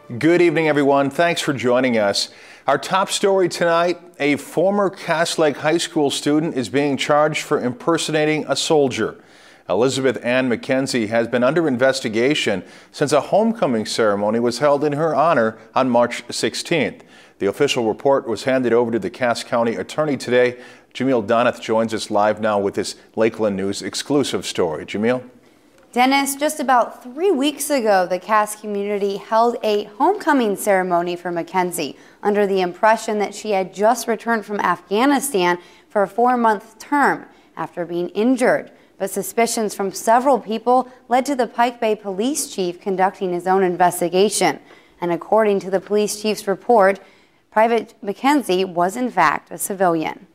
Good evening, everyone. Thanks for joining us. Our top story tonight, a former Cass Lake High School student is being charged for impersonating a soldier. Elizabeth Ann McKenzie has been under investigation since a homecoming ceremony was held in her honor on March 16th. The official report was handed over to the Cass County Attorney today. Jamil Donath joins us live now with this Lakeland News exclusive story. Jamil? Dennis, just about 3 weeks ago, the Cass community held a homecoming ceremony for McKenzie under the impression that she had just returned from Afghanistan for a 4-month term after being injured. But suspicions from several people led to the Pike Bay police chief conducting his own investigation. And according to the police chief's report, Private McKenzie was in fact a civilian.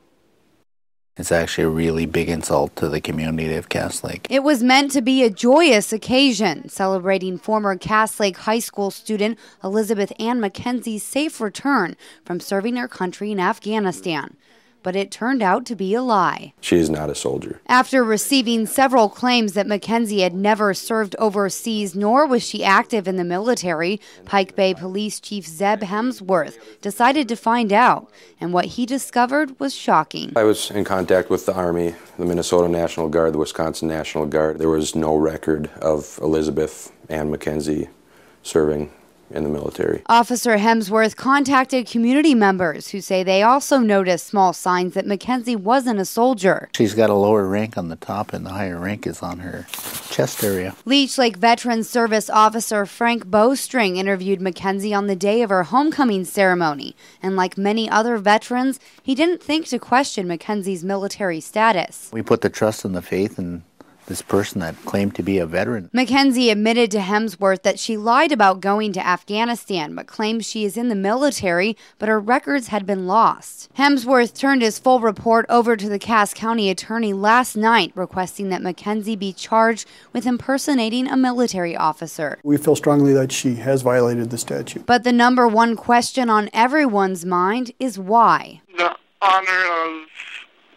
It's actually a really big insult to the community of Cass Lake. It was meant to be a joyous occasion, celebrating former Cass Lake High School student Elizabeth Ann McKenzie's safe return from serving her country in Afghanistan. But it turned out to be a lie. She is not a soldier. After receiving several claims that McKenzie had never served overseas, nor was she active in the military, Pike Bay Police Chief Zeb Hemsworth decided to find out, and what he discovered was shocking. I was in contact with the Army, the Minnesota National Guard, the Wisconsin National Guard. There was no record of Elizabeth Ann McKenzie serving in the military. Officer Hemsworth contacted community members who say they also noticed small signs that McKenzie wasn't a soldier. She's got a lower rank on the top and the higher rank is on her chest area. Leech Lake Veterans Service Officer Frank Bowstring interviewed McKenzie on the day of her homecoming ceremony. And like many other veterans, he didn't think to question McKenzie's military status. We put the trust and the faith in this person that claimed to be a veteran. McKenzie admitted to Hemsworth that she lied about going to Afghanistan, but claims she is in the military, but her records had been lost. Hemsworth turned his full report over to the Cass County Attorney last night, requesting that McKenzie be charged with impersonating a military officer. We feel strongly that she has violated the statute. But the number one question on everyone's mind is why. The honor of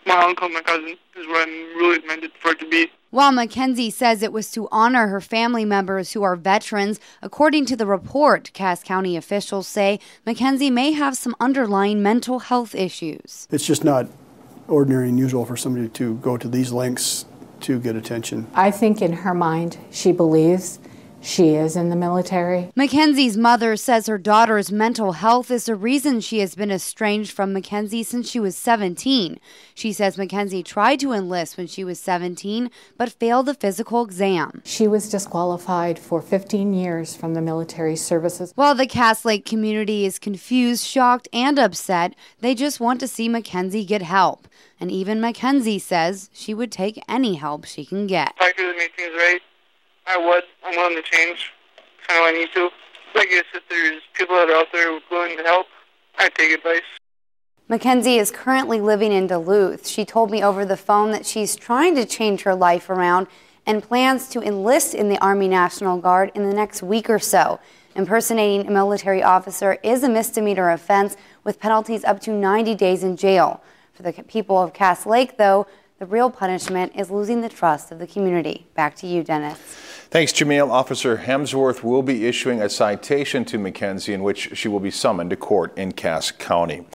my uncle, my cousin, is what I'm really meant for it to be. While McKenzie says it was to honor her family members who are veterans, according to the report, Cass County officials say McKenzie may have some underlying mental health issues. It's just not ordinary and usual for somebody to go to these lengths to get attention. I think in her mind, she believes she is in the military. McKenzie's mother says her daughter's mental health is the reason she has been estranged from McKenzie since she was 17. She says McKenzie tried to enlist when she was 17, but failed the physical exam. She was disqualified for 15 years from the military services. While the Cass Lake community is confused, shocked, and upset, they just want to see McKenzie get help. And even McKenzie says she would take any help she can get. If I could make things right, I would. I'm willing to change. Kind of I need to. I guess if there's people that are out there willing to help, I'd take advice. McKenzie is currently living in Duluth. She told me over the phone that she's trying to change her life around and plans to enlist in the Army National Guard in the next week or so. Impersonating a military officer is a misdemeanor offense with penalties up to 90 days in jail. For the people of Cass Lake, though, the real punishment is losing the trust of the community. Back to you, Dennis. Thanks, Jamil. Officer Hemsworth will be issuing a citation to McKenzie in which she will be summoned to court in Cass County.